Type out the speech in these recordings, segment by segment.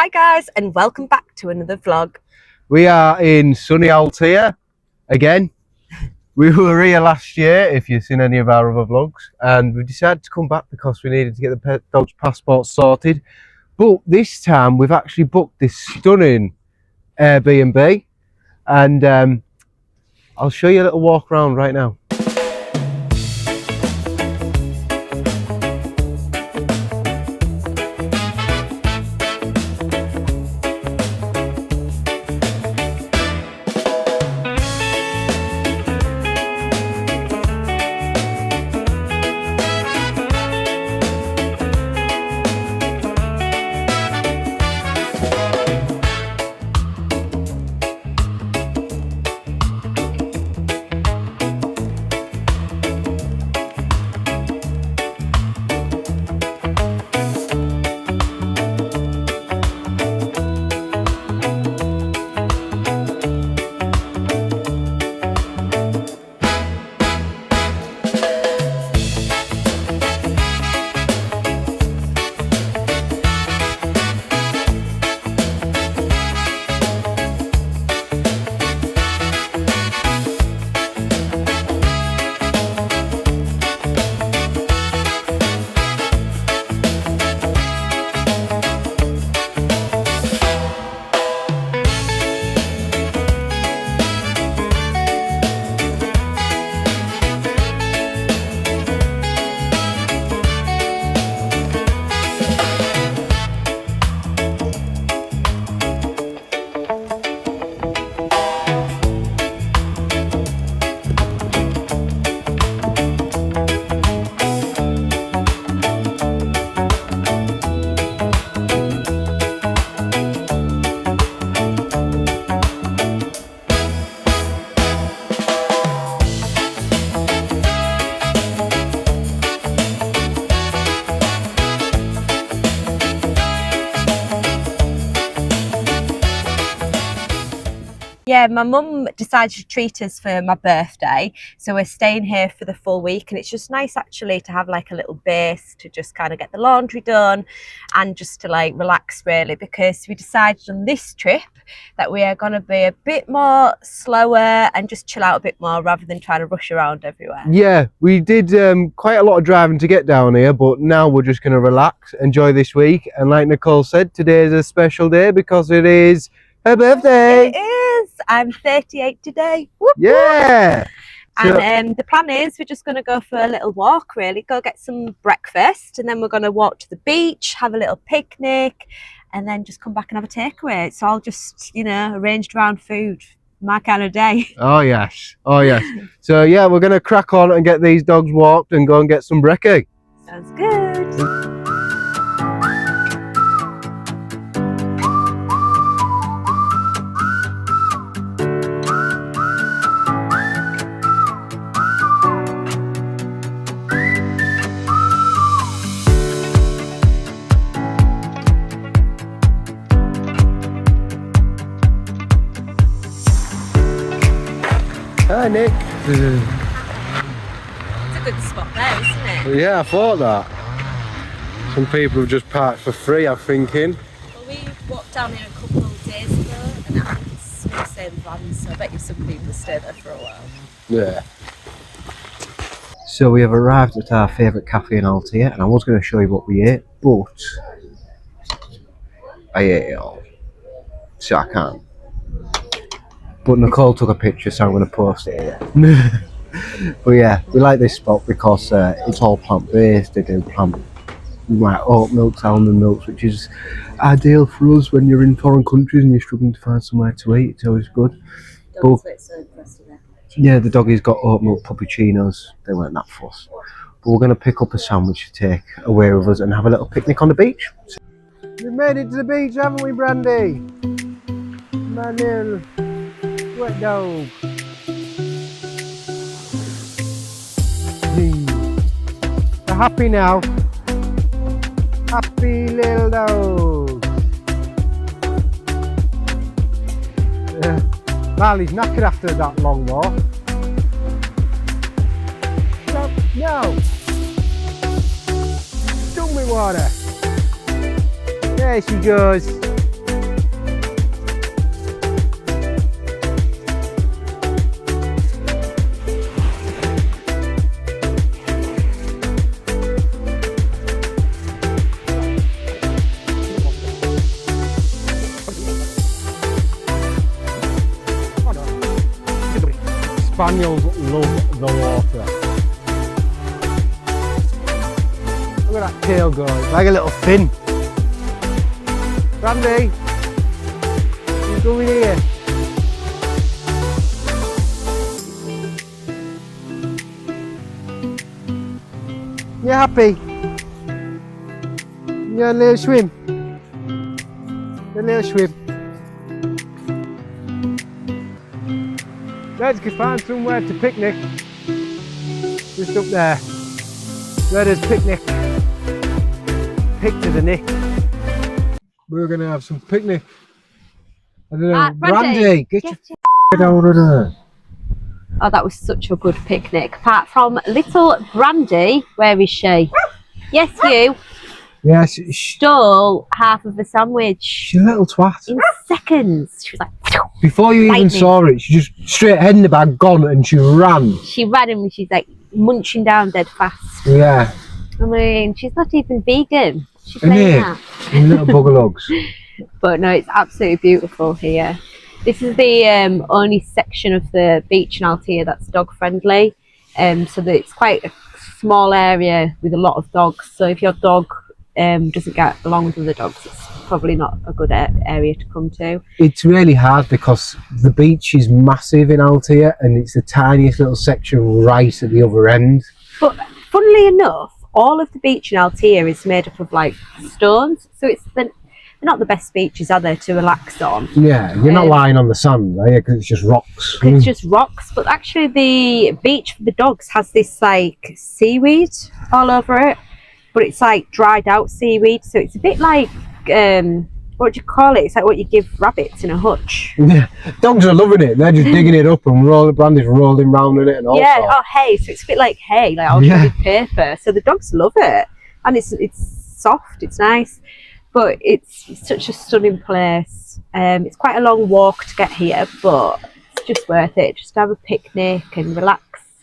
Hi guys, and welcome back to another vlog. We are in sunny Altea again. We were here last year, if you've seen any of our other vlogs, and we decided to come back because we needed to get the dog's passport sorted. But this time we've actually booked this stunning Airbnb, and I'll show you a little walk around right now. Yeah, my mum decided to treat us for my birthday, so we're staying here for the full week, and it's just nice actually to have like a little base to just kind of get the laundry done and just to like relax really, because we decided on this trip that we are going to be a bit more slower and just chill out a bit more rather than trying to rush around everywhere. Yeah, we did quite a lot of driving to get down here, but now we're just going to relax, enjoy this week, and like Nicole said, today is a special day because it is her birthday. It is. I'm 38 today. Whoop, Yeah. whoop. And the plan is we're just going to go for a little walk, really, go get some breakfast, and then we're going to walk to the beach, have a little picnic, and then just come back and have a takeaway. It's all just, you know, arranged around food. My kind of day. Oh yes, oh yes. So yeah, we're going to crack on and get these dogs walked and go and get some brekkie. Sounds good. Hi Nick. It's a good spot there, isn't it? Yeah, I thought that. Some people have just parked for free, I'm thinking. Well, we walked down here a couple of days ago, and it's the same van, so I bet you some people stay there for a while. Yeah. So we have arrived at our favourite cafe in Altea, and I was going to show you what we ate, but I ate it all, so I can't. But Nicole took a picture, so I'm going to post it here. But yeah, we like this spot because it's all plant-based. They do plant like oat milks, almond milks, which is ideal for us when you're in foreign countries and you're struggling to find somewhere to eat. It's always good. But, yeah, the doggies got oat milk puppuccinos. They weren't that fussed. But we're going to pick up a sandwich to take away with us and have a little picnic on the beach. We've made it to the beach, haven't we, Brandy? My little wet dog. They're happy now. Happy little dog. Riley's knackered after that long walk. No. Dump me water. There she goes. spaniels love the water. Look at that tail go, it's like a little fin. Brandy, you coming here? You happy? You want a little swim? A little swim. Let's go find somewhere to picnic. Just up there. Let us picnic. Pick to the nick. We're gonna have some picnic. I don't know. Brandy, get your head out of there. Oh, that was such a good picnic. Apart from little Brandy, where is she? Yes, you. Yeah, Stole half of the sandwich. She's a little twat. In seconds. She was like, before you even saw it, she just straight head in the bag, gone, and she ran. She ran and she's like munching down dead fast. Yeah. I mean, she's not even vegan. She's saying that. Little buggerlugs. But no, it's absolutely beautiful here. This is the only section of the beach in Altea that's dog friendly. So that it's quite a small area with a lot of dogs. So if your dog doesn't get along with other dogs, it's probably not a good area to come to. It's really hard because the beach is massive in Altea and it's the tiniest little section right at the other end. But funnily enough, all of the beach in Altea is made up of like stones, so they're not the best beaches, are they, to relax on? Yeah, you're not lying on the sand, are you? Because it's just rocks. It's just rocks, but actually the beach for the dogs has this like seaweed all over it, but it's like dried out seaweed, so it's a bit like what do you call it? It's like what you give rabbits in a hutch. Yeah, dogs are loving it. They're just digging it up and Brandy's rolling round in it and all. Yeah, oh hay, so it's a bit like hay, like shredded paper. So the dogs love it, and it's soft, it's nice, but it's such a stunning place. It's quite a long walk to get here, but it's just worth it. Just to have a picnic and relax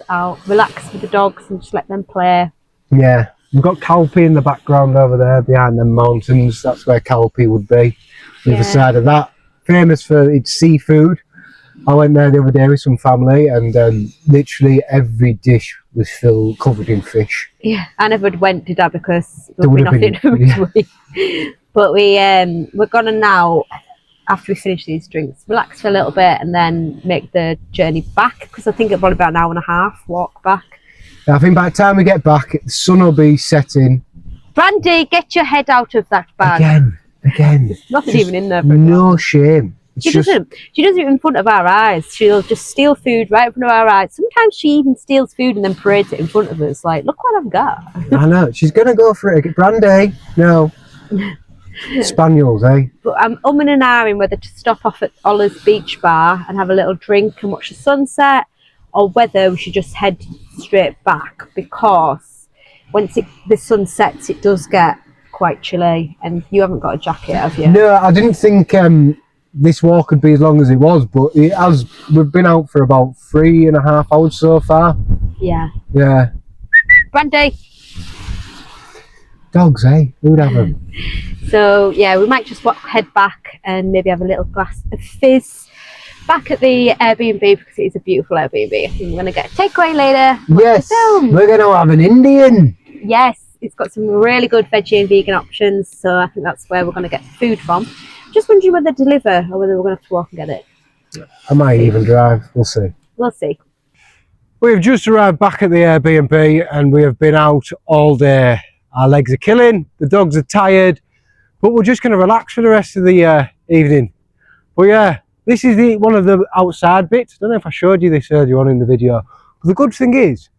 with the dogs and just let them play. Yeah. We've got Calpe in the background over there behind the mountains. That's where Calpe would be. The other side of that. Famous for its seafood. I went there the other day with some family and literally every dish was covered in fish. Yeah, I never went, did I? Because there would be nothing for me to eat. But we're gonna now, after we finish these drinks, relax for a little bit and then make the journey back, because I think it'll probably be about an hour and a half walk back. I think by the time we get back, the sun will be setting. Brandy, get your head out of that bag. Again. There's nothing just even in there. No shame. She doesn't it in front of our eyes. She'll just steal food right in front of our eyes. Sometimes she even steals food and then parades it in front of us. Like, look what I've got. I know. She's going to go for it. Brandy, no. Spaniels, eh? But I'm umming and ahhing whether to stop off at Ola's Beach Bar and have a little drink and watch the sunset, or whether we should just head straight back, because once the sun sets it does get quite chilly, and you haven't got a jacket, have you? No, I didn't think this walk could be as long as it was, but it has. We've been out for about 3.5 hours so far. Yeah. Brandy! Dogs, eh? Who'd have them? So yeah, we might just head back and maybe have a little glass of fizz back at the Airbnb, because it is a beautiful Airbnb. I think we're going to get a takeaway later. Yes, we're going to have an Indian. Yes, it's got some really good veggie and vegan options, so I think that's where we're going to get food from. Just wondering whether they deliver or whether we're going to have to walk and get it. I might even drive, we'll see. We'll see. We've just arrived back at the Airbnb and we have been out all day. Our legs are killing, the dogs are tired, but we're just going to relax for the rest of the evening. But yeah, this is one of the outside bits. I don't know if I showed you this earlier on in the video. But the good thing is,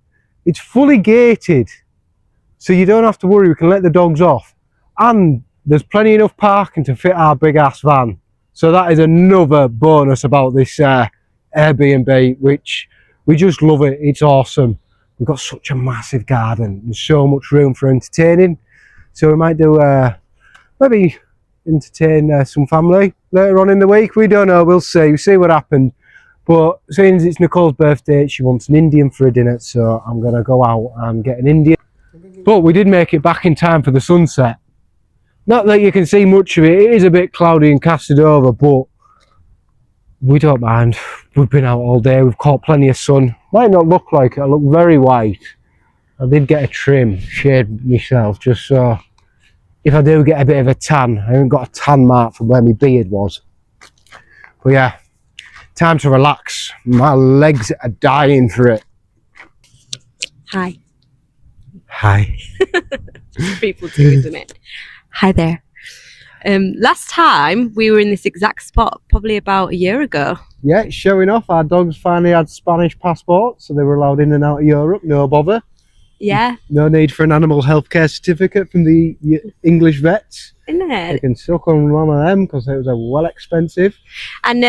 it's fully gated, so you don't have to worry, we can let the dogs off. And there's plenty enough parking to fit our big ass van. So that is another bonus about this Airbnb, which we just love it. It's awesome. We've got such a massive garden. There's so much room for entertaining. So we might do maybe entertain some family later on in the week. We don't know, we'll see what happens. But seeing as it's Nicole's birthday, she wants an Indian for a dinner, so I'm going to go out and get an Indian. But we did make it back in time for the sunset. Not that you can see much of it, it is a bit cloudy and casted over, but We don't mind. We've been out all day. We've caught plenty of sun. Might not look like it. I look very white. I did get a trim, shade myself, just so if I do get a bit of a tan, I haven't got a tan mark from where my beard was. But yeah, time to relax. My legs are dying for it. Hi. Hi. People do, isn't it? Hi there. Last time we were in this exact spot probably about a year ago. Yeah, it's showing off. Our dogs finally had Spanish passports, so they were allowed in and out of Europe, no bother. Yeah. No need for an animal healthcare certificate from the English vets. Isn't They it? can suck on one of them because it was well expensive. And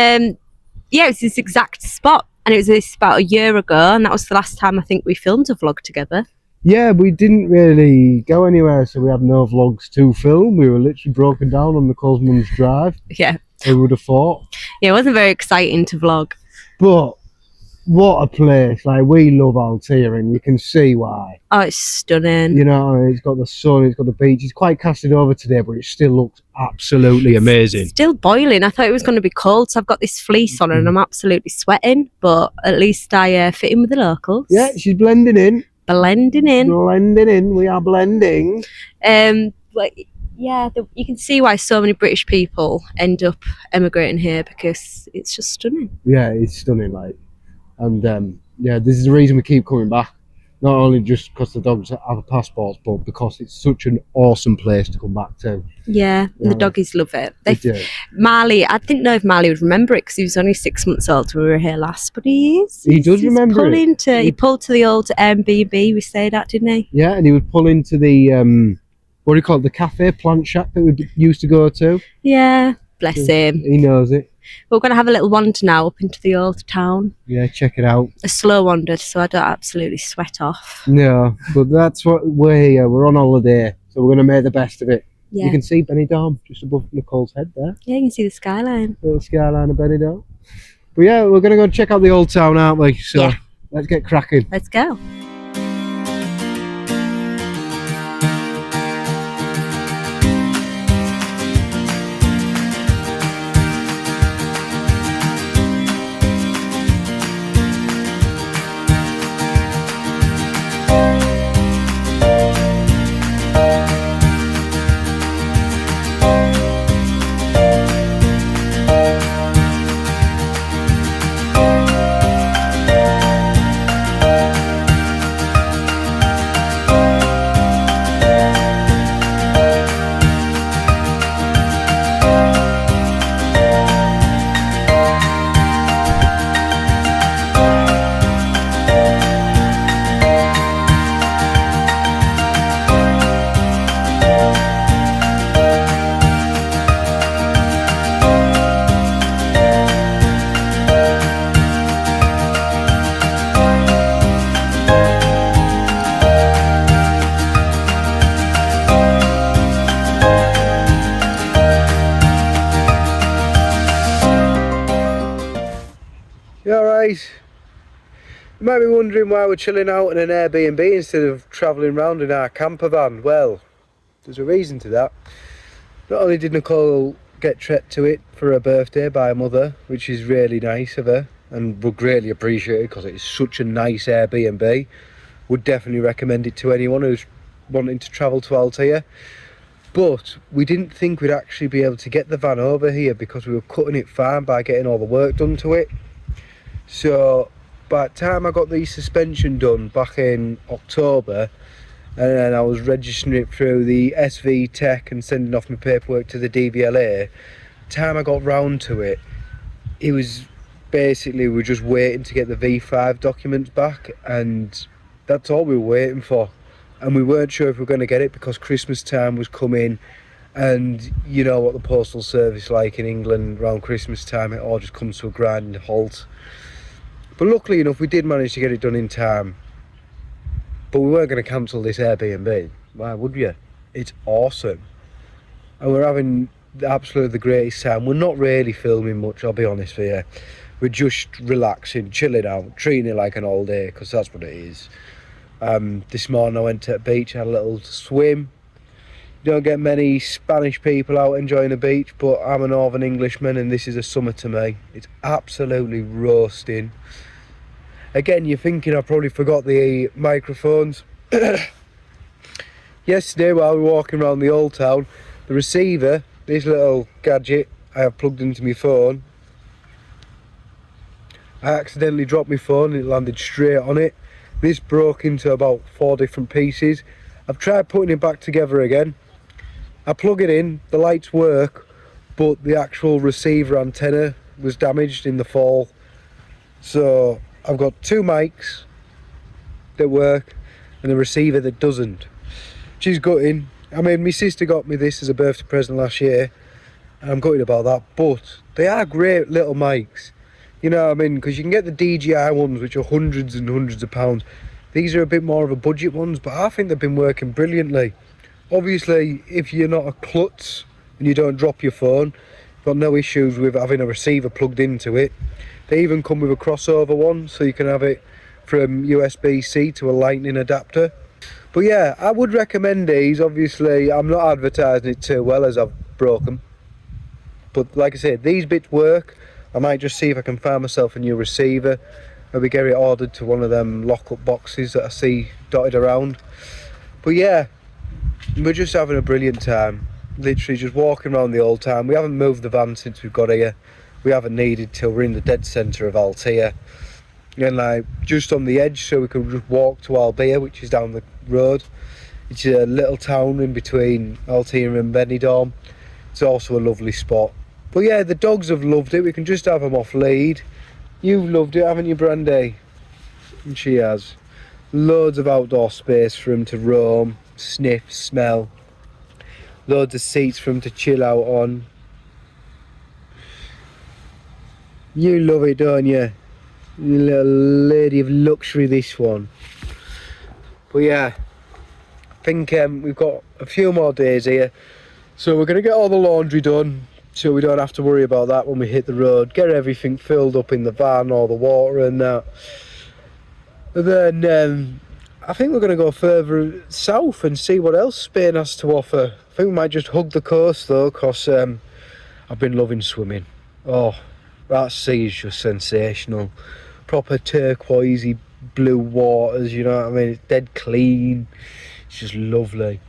yeah, it's this exact spot. And it was this about a year ago, and that was the last time I think we filmed a vlog together. Yeah, we didn't really go anywhere, so we had no vlogs to film. We were literally broken down on Nicole's mum's drive. Yeah. Who would have thought? Yeah, it wasn't very exciting to vlog. But what a place. Like, we love Altea, and you can see why. Oh, it's stunning. You know, it's got the sun, it's got the beach. It's quite casted over today, but it still looks absolutely amazing. It's still boiling. I thought it was going to be cold, so I've got this fleece on and I'm absolutely sweating. But at least I fit in with the locals. Yeah, she's blending in. Blending in. Blending in. We are blending. But yeah, you can see why so many British people end up emigrating here, because it's just stunning. Yeah, it's stunning, like. And yeah, this is the reason we keep coming back. Not only just because the dogs have passports, but because it's such an awesome place to come back to. Yeah, and the doggies love it. They do. Marley, I didn't know if Marley would remember it because he was only 6 months old when we were here last, but he is. He does remember it. He pulled to the old Airbnb we stayed at, didn't he? Yeah, and he would pull into the, what do you call it, the cafe, plant shack that we used to go to. Yeah, bless him. He knows it. We're going to have a little wander now up into the old town. Yeah, check it out. A slow wander, so I don't absolutely sweat off. No, but that's what we're here. We're on holiday, so we're going to make the best of it. Yeah. You can see Benidorm just above Nicole's head there. Yeah, you can see the skyline. Little skyline of Benidorm. But yeah, we're going to go check out the old town, aren't we? So Yeah. Let's get cracking. Let's go. You alright? You might be wondering why we're chilling out in an Airbnb instead of travelling round in our camper van. Well, there's a reason to that. Not only did Nicole get treated to it for her birthday by her mother, which is really nice of her and would greatly appreciate it because it's such a nice Airbnb. Would definitely recommend it to anyone who's wanting to travel to Altea. But we didn't think we'd actually be able to get the van over here because we were cutting it fine by getting all the work done to it. So by the time I got the suspension done back in October, and then I was registering it through the SV Tech and sending off my paperwork to the DVLA, time I got round to it, it was basically we were just waiting to get the V5 documents back, and that's all we were waiting for. And we weren't sure if we were going to get it because Christmas time was coming, and you know what the postal service like in England around Christmas time, it all just comes to a grinding halt. But luckily enough, we did manage to get it done in time. But we weren't going to cancel this Airbnb. Why would you? It's awesome. And we're having absolutely the greatest time. We're not really filming much, I'll be honest with you. We're just relaxing, chilling out, treating it like an all day, because that's what it is. This morning I went to the beach, had a little swim. You don't get many Spanish people out enjoying the beach, but I'm a Northern Englishman and this is a summer to me. It's absolutely roasting. Again, you're thinking I probably forgot the microphones. Yesterday while we were walking around the old town, the receiver, this little gadget I have plugged into my phone, I accidentally dropped my phone and it landed straight on it. This broke into about 4 different pieces. I've tried putting it back together again. I plug it in, the lights work, but the actual receiver antenna was damaged in the fall. So I've got 2 mics that work and a receiver that doesn't. She's gutting. I mean, my sister got me this as a birthday present last year, and I'm gutted about that, but they are great little mics. You know what I mean? Because you can get the DJI ones, which are hundreds and hundreds of pounds. These are a bit more of a budget ones, but I think they've been working brilliantly. Obviously, if you're not a klutz and you don't drop your phone, you've got no issues with having a receiver plugged into it. They even come with a crossover one, so you can have it from USB-C to a lightning adapter. But yeah, I would recommend these. Obviously, I'm not advertising it too well as I've broken. But like I said, these bits work. I might just see if I can find myself a new receiver. Maybe get it ordered to one of them lock-up boxes that I see dotted around. But yeah, we're just having a brilliant time. Literally just walking around the old town. We haven't moved the van since we've got here. We haven't needed till we're in the dead centre of Altea. And like just on the edge, so we can just walk to Altea, which is down the road. It's a little town in between Altea and Benidorm. It's also a lovely spot. But yeah, the dogs have loved it. We can just have them off lead. You've loved it, haven't you, Brandy? And she has. Loads of outdoor space for them to roam, sniff, smell. Loads of seats for them to chill out on. You love it, don't you? You little lady of luxury, this one. But yeah, I think we've got a few more days here. So we're going to get all the laundry done, so we don't have to worry about that when we hit the road. Get everything filled up in the van, all the water and that. And then I think we're going to go further south and see what else Spain has to offer. I think we might just hug the coast though, because I've been loving swimming. Oh, that sea is just sensational. Proper turquoisey blue waters, you know what I mean? It's dead clean. It's just lovely.